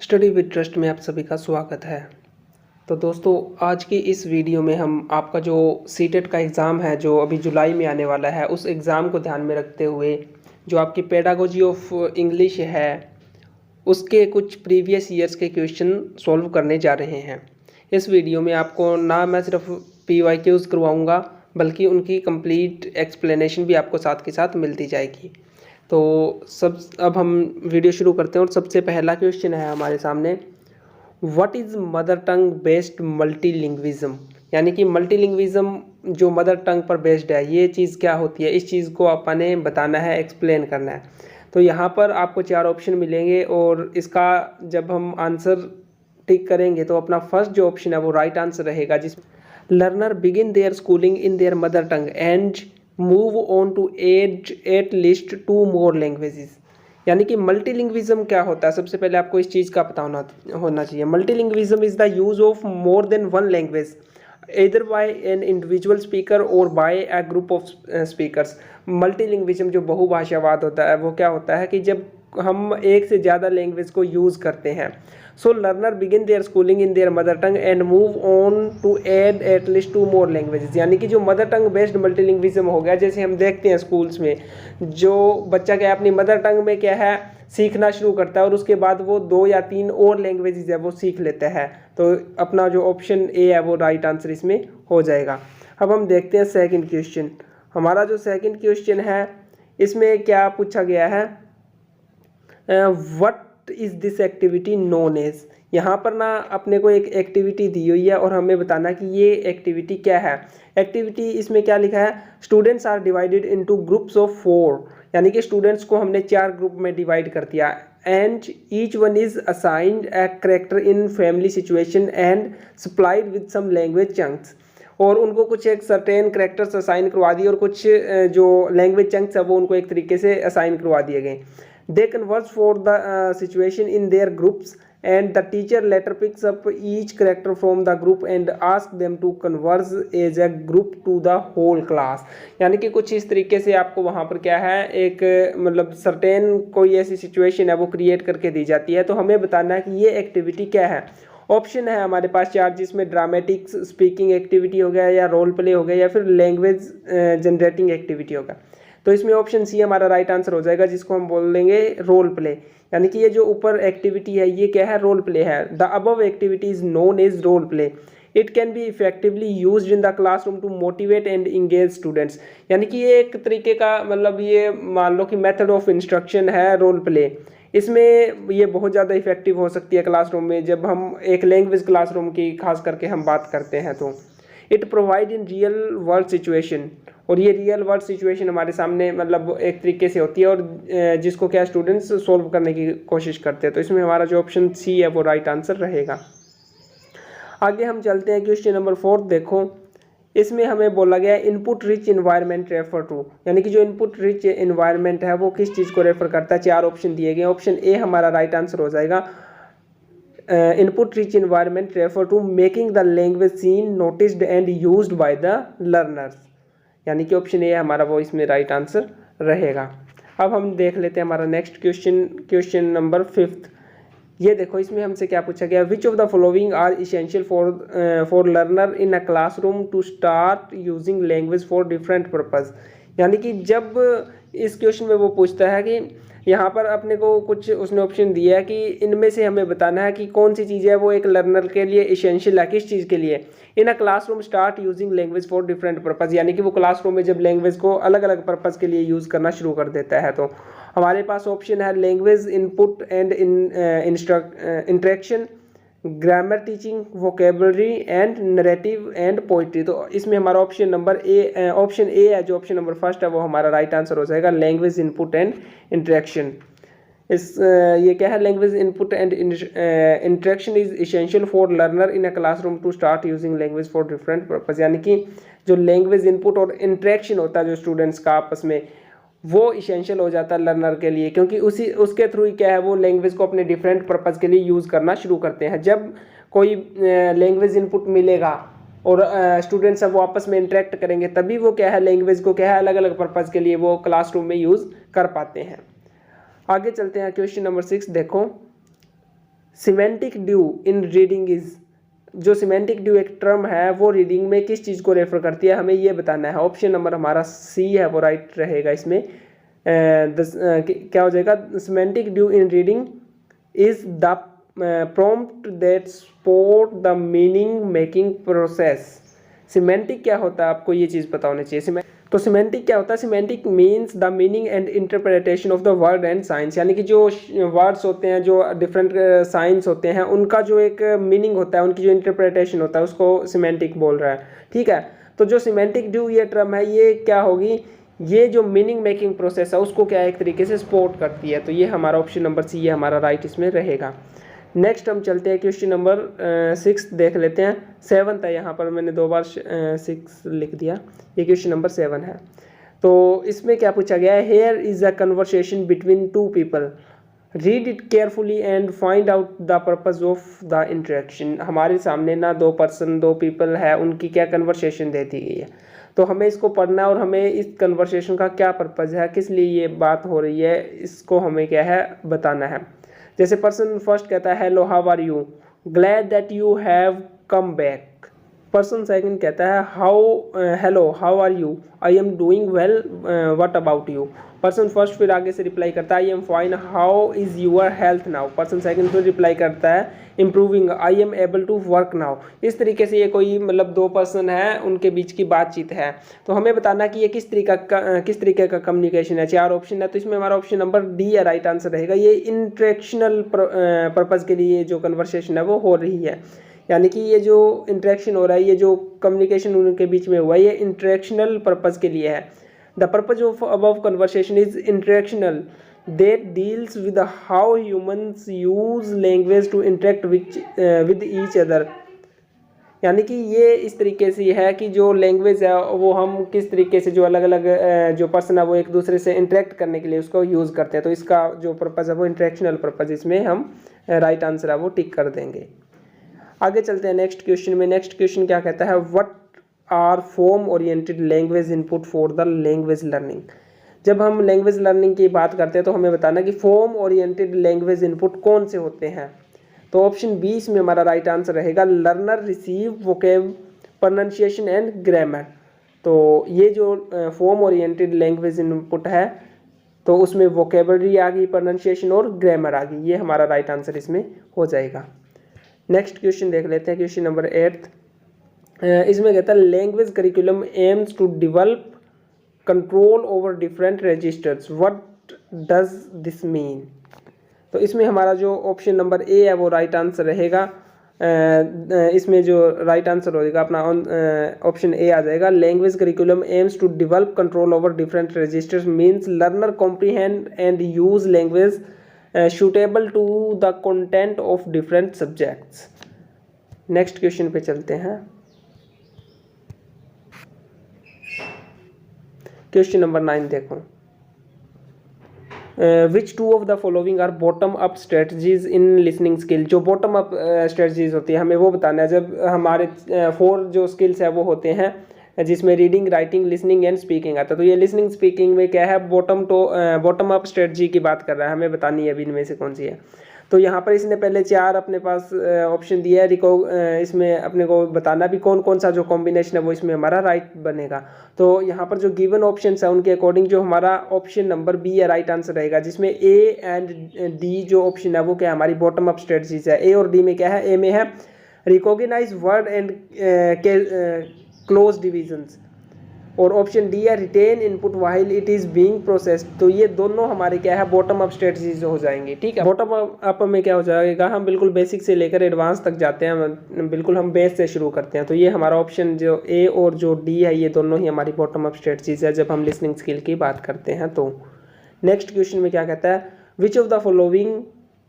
Study with trust में आप सभी का स्वागत है। तो दोस्तों, आज की इस वीडियो में हम आपका जो सीटेट का एग्ज़ाम है जो अभी जुलाई में आने वाला है, उस एग्ज़ाम को ध्यान में रखते हुए जो आपकी पेडागोजी ऑफ इंग्लिश है उसके कुछ प्रीवियस ईयर्स के क्वेश्चन सॉल्व करने जा रहे हैं। इस वीडियो में आपको ना मैं सिर्फ PYQs करवाऊँगा बल्कि उनकी कंप्लीट एक्सप्लेनेशन भी आपको साथ के साथ मिलती जाएगी। तो अब हम वीडियो शुरू करते हैं और सबसे पहला क्वेश्चन है हमारे सामने, what is mother tongue based मल्टीलिंग्विज्म। यानी कि मल्टीलिंग्विज्म जो मदर टंग पर बेस्ड है, ये चीज़ क्या होती है, इस चीज़ को आपने बताना है, एक्सप्लेन करना है। तो यहाँ पर आपको 4 ऑप्शन मिलेंगे और इसका जब हम आंसर टिक करेंगे तो अपना फर्स्ट जो ऑप्शन है वो राइट आंसर रहेगा, जिसमें learner begin their schooling in their mother tongue and move on to at least 2 more languages. यानी कि मल्टीलिंग्विज्म क्या होता है, सबसे पहले आपको इस चीज़ का पता होना चाहिए। मल्टीलिंग्विज्म is the use of more than one language either by an individual speaker or by a group of speakers। मल्टीलिंग्विज्म जो बहुभाषावाद होता है वो क्या होता है कि जब हम एक से ज़्यादा लैंग्वेज को यूज़ करते हैं। So learner begin their schooling in their mother tongue and move on to add at least 2 more languages. यानी कि जो मदर टंग बेस्ड मल्टीलिंग्विज्म हो गया, जैसे हम देखते हैं स्कूल्स में जो बच्चा क्या है अपनी मदर टंग में क्या है सीखना शुरू करता है और उसके बाद वो 2 या 3 और लैंग्वेजेस है वो सीख लेता है। तो अपना जो ऑप्शन ए है वो राइट आंसर इसमें हो जाएगा। अब हम देखते हैं सेकंड क्वेश्चन। हमारा जो सेकंड क्वेश्चन है इसमें क्या पूछा गया है, what is this activity known as. यहाँ पर ना अपने को एक एक्टिविटी दी हुई है और हमें बताना कि ये एक्टिविटी क्या है। एक्टिविटी इसमें क्या लिखा है, students are divided into groups of 4। यानी कि स्टूडेंट्स को हमने 4 ग्रुप में डिवाइड कर दिया and each one is assigned a character in family situation and supplied with some language chunks. और उनको कुछ एक सर्टेन कैरेक्टर्स असाइन करवा दिए और कुछ जो लैंग्वेज चंक्स है वो उनको एक तरीके से असाइन करवा दिए गए। They converse for the situation in their groups and the teacher later picks up each character from the group and asks them to converse as a group to the whole class। यानी कि कुछ इस तरीके से आपको वहाँ पर क्या है एक मतलब सर्टेन कोई ऐसी सिचुएशन है वो क्रिएट करके दी जाती है। तो हमें बताना है कि ये एक्टिविटी क्या है। ऑप्शन है हमारे पास 4, जिसमें ड्रामेटिक स्पीकिंग एक्टिविटी हो गया या रोल प्ले हो गया या फिर लैंग्वेज जनरेटिंग एक्टिविटी होगा। तो इसमें ऑप्शन सी हमारा राइट आंसर हो जाएगा, जिसको हम बोल देंगे रोल प्ले। यानी कि ये जो ऊपर एक्टिविटी है ये क्या है, रोल प्ले है। The above activity is known as role play. It can be effectively used in the classroom to motivate and engage students. यानी कि ये एक तरीके का मतलब ये मान लो कि मेथड ऑफ इंस्ट्रक्शन है रोल प्ले। इसमें ये बहुत ज़्यादा इफेक्टिव हो सकती है क्लासरूम में, जब हम एक लैंग्वेज क्लासरूम की खास करके हम बात करते हैं तो। It provide in real world situation, और ये रियल वर्ल्ड सिचुएशन हमारे सामने मतलब एक तरीके से होती है और जिसको क्या स्टूडेंट्स सॉल्व करने की कोशिश करते हैं। तो इसमें हमारा जो ऑप्शन सी है वो राइट आंसर रहेगा। आगे हम चलते हैं क्वेश्चन नंबर 4। देखो इसमें हमें बोला गया input rich environment refer to. यानी कि जो इनपुट रिच इन्वायरमेंट है वो किस चीज़ को रेफर करता है। 4 ऑप्शन दिए गए, ऑप्शन ए हमारा राइट आंसर हो जाएगा। Input rich environment refer to making the language seen noticed and used by the learners. यानी कि ऑप्शन ए हमारा वो इसमें राइट आंसर रहेगा। अब हम देख लेते हैं हमारा नेक्स्ट क्वेश्चन नंबर 5। ये देखो इसमें हमसे क्या पूछा गया, which of the following are essential for learner in a classroom to start using language for different purpose. यानी कि जब इस क्वेश्चन में वो पूछता है कि यहाँ पर अपने को कुछ उसने ऑप्शन दिया है कि इनमें से हमें बताना है कि कौन सी चीज़ है वो एक लर्नर के लिए इसेंशियल है, किस चीज़ के लिए। In a classroom start using language for different purpose. यानी कि वो क्लासरूम में जब लैंग्वेज को अलग अलग पर्पज़ के लिए यूज़ करना शुरू कर देता है। तो हमारे पास ऑप्शन है language input and interaction, grammar teaching, vocabulary and narrative and poetry. तो इसमें हमारा ऑप्शन ए है, जो ऑप्शन नंबर फर्स्ट है वो हमारा राइट आंसर हो जाएगा, लैंग्वेज इनपुट एंड इंटरेक्शन। ये क्या है, language input and interaction is essential for learner in a classroom to start using language for different purpose. यानी कि जो लैंग्वेज इनपुट और इंटरेक्शन होता है जो स्टूडेंट्स का आपस में, वो इसेंशियल हो जाता है लर्नर के लिए, क्योंकि उसके थ्रू ही क्या है वो लैंग्वेज को अपने डिफरेंट पर्पज़ के लिए यूज़ करना शुरू करते हैं। जब कोई लैंग्वेज इनपुट मिलेगा और स्टूडेंट्स सब वो आपस में इंटरेक्ट करेंगे तभी वो क्या है लैंग्वेज को क्या है अलग अलग पर्पज़ के लिए वो क्लासरूम में यूज़ कर पाते हैं। आगे चलते हैं क्वेश्चन नंबर 6। देखो semantic due in reading is, जो सिमेंटिक ड्यू एक टर्म है वो रीडिंग में किस चीज़ को रेफर करती है, हमें ये बताना है। ऑप्शन नंबर हमारा सी है वो राइट रहेगा इसमें। क्या हो जाएगा, semantic due in reading is the prompt that support the meaning making process. Semantic क्या होता है, आपको ये चीज़ पता होनी चाहिए। तो सिमेंटिक क्या होता है, semantic means the meaning and interpretation of the word and science, यानी कि जो वर्ड्स होते हैं, जो डिफरेंट साइंस होते हैं, उनका जो एक मीनिंग होता है, उनकी जो इंटरप्रिटेशन होता है, उसको सिमेंटिक बोल रहा है। ठीक है, तो जो सिमेंटिक ड्यू ये टर्म है, ये क्या होगी, ये जो मीनिंग मेकिंग प्रोसेस है उसको क्या एक तरीके से सपोर्ट करती है। तो ये हमारा ऑप्शन नंबर सी ये हमारा राइट इसमें रहेगा। नेक्स्ट हम चलते हैं क्वेश्चन नंबर 6 देख लेते हैं। 7 है, यहाँ पर मैंने 2 बार 6 लिख दिया, ये क्वेश्चन नंबर 7 है। तो इसमें क्या पूछा गया है, here is a conversation between 2 people, read it carefully and find out the purpose of the interaction. हमारे सामने ना 2 पीपल है, उनकी क्या कन्वर्सेशन दे दी गई है, तो हमें इसको पढ़ना है और हमें इस कन्वर्सेशन का क्या पर्पज़ है, किस लिए ये बात हो रही है, इसको हमें क्या है बताना है। जैसे पर्सन फर्स्ट कहता है hello how are you, glad that you have come back. Person second कहता है hello how are you, I am doing well, what about you. Person first फिर आगे से रिप्लाई करता है I am fine, how is your health now. Person second फिर reply करता है improving, I am able to work now. इस तरीके से ये कोई मतलब 2 पर्सन है, उनके बीच की बातचीत है। तो हमें बताना कि ये किस तरीके का कम्युनिकेशन है। 4 ऑप्शन है, तो इसमें हमारा ऑप्शन नंबर डी है राइट आंसर रहेगा। ये इंटरेक्शनल पर्पज़ के लिए जो कन्वर्सेशन है वो हो रही है, यानी कि ये जो इंटरेक्शन हो रहा है, ये जो कम्युनिकेशन उनके बीच में हुआ है, ये इंटरेक्शनल पर्पज़ के लिए है। The purpose of above conversation is interactional that deals with how humans use language to interact with each other। यानी कि ये इस तरीके से है कि जो लैंग्वेज है वो हम किस तरीके से जो अलग अलग जो पर्सन है वो एक दूसरे से इंटरेक्ट करने के लिए उसको यूज़ करते हैं। तो इसका जो पर्पज़ है वो इंटरेक्शनल पर्पज़, इसमें हम राइट आंसर है वो टिक कर देंगे। आगे चलते हैं नेक्स्ट क्वेश्चन में। नेक्स्ट क्वेश्चन क्या कहता है, what are form oriented language input for the language learning. जब हम लैंग्वेज लर्निंग की बात करते हैं तो हमें बताना कि फॉर्म ओरिएंटेड लैंग्वेज इनपुट कौन से होते हैं। तो ऑप्शन 20 में हमारा राइट आंसर रहेगा learner receive vocab pronunciation and grammar. तो ये जो फॉर्म ओरिएंटेड लैंग्वेज इनपुट है तो उसमें वोकेबलरी आ गई, प्रोनाउंसिएशन और ग्रामर आ गई, ये हमारा राइट आंसर इसमें हो जाएगा। नेक्स्ट क्वेश्चन देख लेते हैं, क्वेश्चन नंबर 8। इसमें कहता है language curriculum aims to develop control over different registers, what does this mean. तो इसमें हमारा जो ऑप्शन नंबर ए है वो राइट आंसर रहेगा। इसमें जो राइट आंसर होगा अपना ऑप्शन ए आ जाएगा। Language curriculum aims to develop control over different registers means learner comprehend and use language suitable to the content of different subjects। Next question पे चलते हैं। क्वेश्चन नंबर 9 देखो, which two of the following are bottom up strategies in listening skill. जो bottom up strategies होती है हमें वो बताना है। जब हमारे 4 जो स्किल्स है वो होते हैं जिसमें reading, writing, listening and speaking आता है। तो ये लिसनिंग स्पीकिंग में क्या है, बॉटम अप स्ट्रेटजी की बात कर रहा है, हमें बतानी है अभी इनमें से कौन सी है। तो यहाँ पर इसने पहले 4 अपने पास ऑप्शन दिया है। इसमें अपने को बताना भी कौन कौन सा जो कॉम्बिनेशन है वो इसमें हमारा राइट बनेगा। तो यहाँ पर जो गिवन ऑप्शंस है उनके अकॉर्डिंग जो हमारा ऑप्शन नंबर बी है राइट आंसर रहेगा, जिसमें ए एंड डी जो ऑप्शन है वो क्या है हमारी बॉटम अप स्ट्रेटजीज है। ए और डी में क्या है, ए में है recognise word and close divisions, और ऑप्शन डी है retain input while it is being processed. तो ये दोनों हमारे क्या है बॉटम अप स्ट्रेटजीज हो जाएंगे। ठीक है, बॉटम अप में क्या हो जाएगा, हम बिल्कुल बेसिक से लेकर एडवांस तक जाते हैं, बिल्कुल हम बेस से शुरू करते हैं। तो ये हमारा ऑप्शन जो ए और जो डी है ये दोनों ही हमारी बॉटम अप स्ट्रेटजीज है जब हम लिसनिंग स्किल की बात करते हैं। तो नेक्स्ट क्वेश्चन में क्या कहता है, विच of the following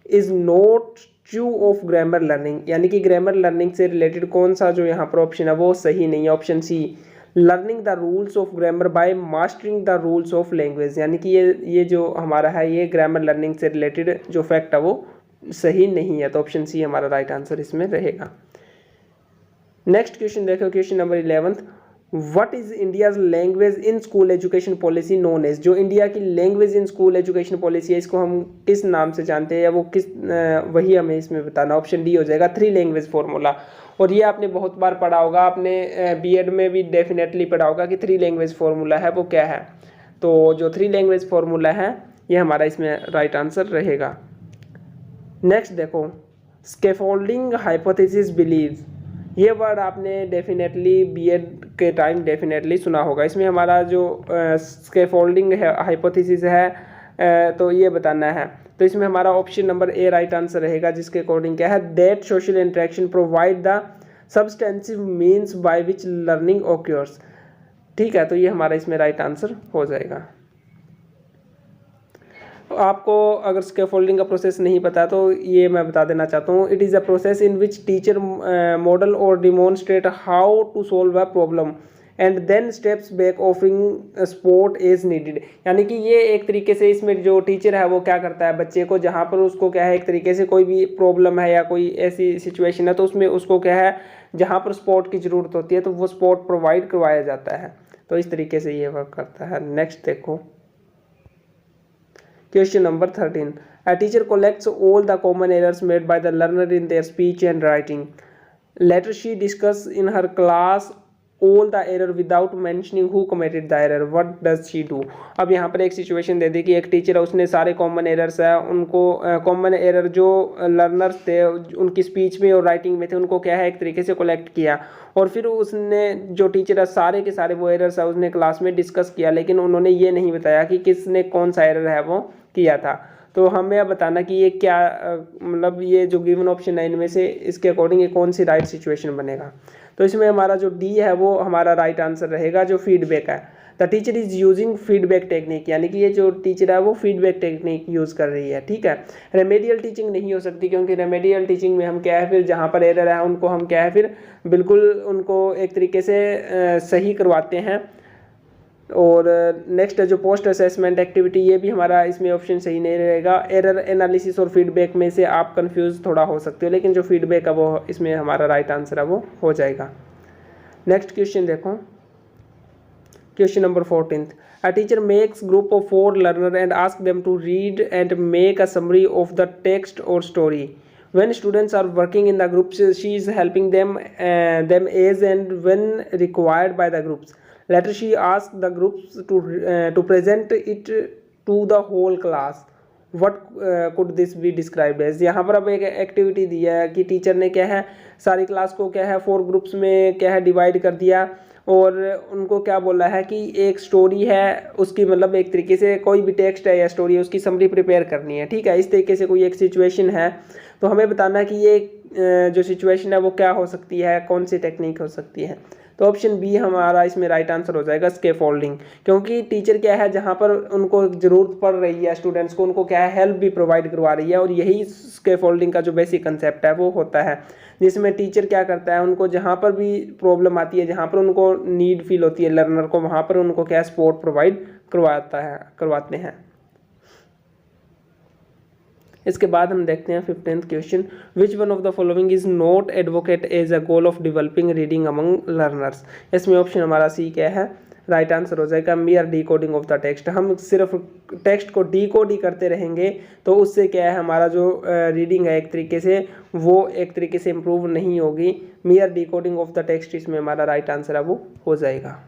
is not true of grammar learning, यानी कि ग्रामर लर्निंग से रिलेटेड कौन सा जो यहाँ पर ऑप्शन है वो सही नहीं है। Option C learning the rules of grammar by mastering the rules of language, यानी कि ये जो हमारा है ये ग्रामर लर्निंग से रिलेटेड जो फैक्ट है वो सही नहीं है। तो ऑप्शन सी हमारा राइट आंसर इसमें रहेगा। नेक्स्ट क्वेश्चन देखो, question number 11। What is India's language in school education policy known as, जो इंडिया की language in school education policy है इसको हम किस नाम से जानते हैं, या वो किस वही हमें इसमें बताना। ऑप्शन डी हो जाएगा 3 लैंग्वेज फॉर्मूला। और ये आपने बहुत बार पढ़ा होगा, आपने बीएड में भी डेफिनेटली पढ़ा होगा कि 3 लैंग्वेज फॉर्मूला है वो क्या है। तो जो 3 लैंग्वेज फॉर्मूला है ये हमारा इसमें राइट आंसर रहेगा। नेक्स्ट देखो, स्कैफोल्डिंग हाइपोथेसिस बिलीव, ये वर्ड आपने डेफिनेटली बीएड के टाइम डेफिनेटली सुना होगा। इसमें हमारा जो स्कैफोल्डिंग है हाइपोथेसिस है तो ये बताना है। तो इसमें हमारा option number A right answer रहेगा, जिसके अकॉर्डिंग क्या है, that social interaction provide the substantive means by which learning occurs. ठीक है, तो ये हमारा इसमें राइट आंसर हो जाएगा। आपको अगर स्कैफोल्डिंग का प्रोसेस नहीं पता तो ये मैं बता देना चाहता हूँ। It is a process in which teacher model और demonstrate how to solve a problem and then steps back offering support is needed. यानी कि ये एक तरीके से इसमें जो टीचर है वो क्या करता है, बच्चे को जहाँ पर उसको क्या है, एक तरीके से कोई भी प्रॉब्लम है या कोई ऐसी सिचुएशन है तो उसमें उसको क्या है, जहाँ पर सपोर्ट की ज़रूरत होती है तो वो सपोर्ट प्रोवाइड करवाया जाता है। तो इस तरीके से ये वर्क करता है। नेक्स्ट देखो, Question number 13. A teacher collects all the common errors made by the learner in their speech and writing. Later she discusses in her class all the error without mentioning who committed the error. What does she do? अब यहाँ पर एक situation दे दी कि एक teacher है, उसने सारे common errors है उनको कॉमन एरर जो लर्नर्स थे उनकी स्पीच में और राइटिंग में थे उनको क्या है एक तरीके से कलेक्ट किया, और फिर उसने जो टीचर है सारे के सारे वो एरर्स है उसने क्लास में डिस्कस किया, लेकिन उन्होंने ये नहीं बताया कि किसने कौन सा एरर है वो किया था। तो हमें अब बताना कि ये क्या मतलब ये जो गिवन ऑप्शन है इनमें से इसके अकॉर्डिंग ये कौन सी राइट सिचुएशन बनेगा। तो इसमें हमारा जो डी है वो हमारा राइट आंसर रहेगा, जो फीडबैक है। The teacher is using feedback technique, यानी कि ये जो टीचर है वो फीडबैक टेक्निक यूज़ कर रही है। ठीक है, रेमेडियल टीचिंग नहीं हो सकती, क्योंकि रेमेडियल टीचिंग में हम क्या है फिर जहाँ पर एरर है उनको हम क्या है फिर बिल्कुल उनको एक तरीके से सही करवाते हैं। और नेक्स्ट है जो पोस्ट असेसमेंट एक्टिविटी, ये भी हमारा इसमें ऑप्शन सही नहीं रहेगा। एरर एनालिसिस और फीडबैक में से आप कंफ्यूज थोड़ा हो सकते हो, लेकिन जो फीडबैक है वो इसमें हमारा राइट आंसर है वो हो जाएगा। नेक्स्ट क्वेश्चन देखो, question number 14. A teacher makes group of 4 learners and asks them to read and make a summary of the text or story. When students are working in the groups, she is helping them as and when required by the groups. Later she asks the groups to present it to the whole class. What could this be described as? यहाँ पर अब एक activity दिया है कि teacher ने क्या है सारी क्लास को क्या है 4 ग्रुप्स में क्या है डिवाइड कर दिया, और उनको क्या बोला है कि एक स्टोरी है उसकी मतलब एक तरीके से कोई भी टेक्स्ट है या स्टोरी है उसकी समरी प्रिपेयर करनी है। ठीक है, इस तरीके से कोई एक सिचुएशन है तो हमें बताना है कि ये जो सिचुएशन है वो क्या हो सकती है, कौन सी टेक्निक हो सकती है। तो ऑप्शन बी हमारा इसमें राइट आंसर हो जाएगा, स्कैफोल्डिंग। क्योंकि टीचर क्या है जहाँ पर उनको ज़रूरत पड़ रही है स्टूडेंट्स को, उनको क्या है हेल्प भी प्रोवाइड करवा रही है, और यही स्कैफोल्डिंग का जो बेसिक कंसेप्ट है वो होता है, जिसमें टीचर क्या करता है उनको जहाँ पर भी प्रॉब्लम आती है, जहाँ पर उनको नीड फील होती है लर्नर को, वहाँ पर उनको क्या सपोर्ट प्रोवाइड करवाते हैं। इसके बाद हम देखते हैं 15th question, which one of the following is not advocate as a goal of developing reading among learners. इसमें ऑप्शन हमारा सी क्या है, राइट आंसर हो जाएगा mere decoding of the text. हम सिर्फ टेक्स्ट को डिकोड ही करते रहेंगे तो उससे क्या है हमारा जो रीडिंग है एक तरीके से वो एक तरीके से इम्प्रूव नहीं होगी। मियर डिकोडिंग ऑफ द टेक्स्ट इसमें हमारा राइट आंसर है वो हो जाएगा।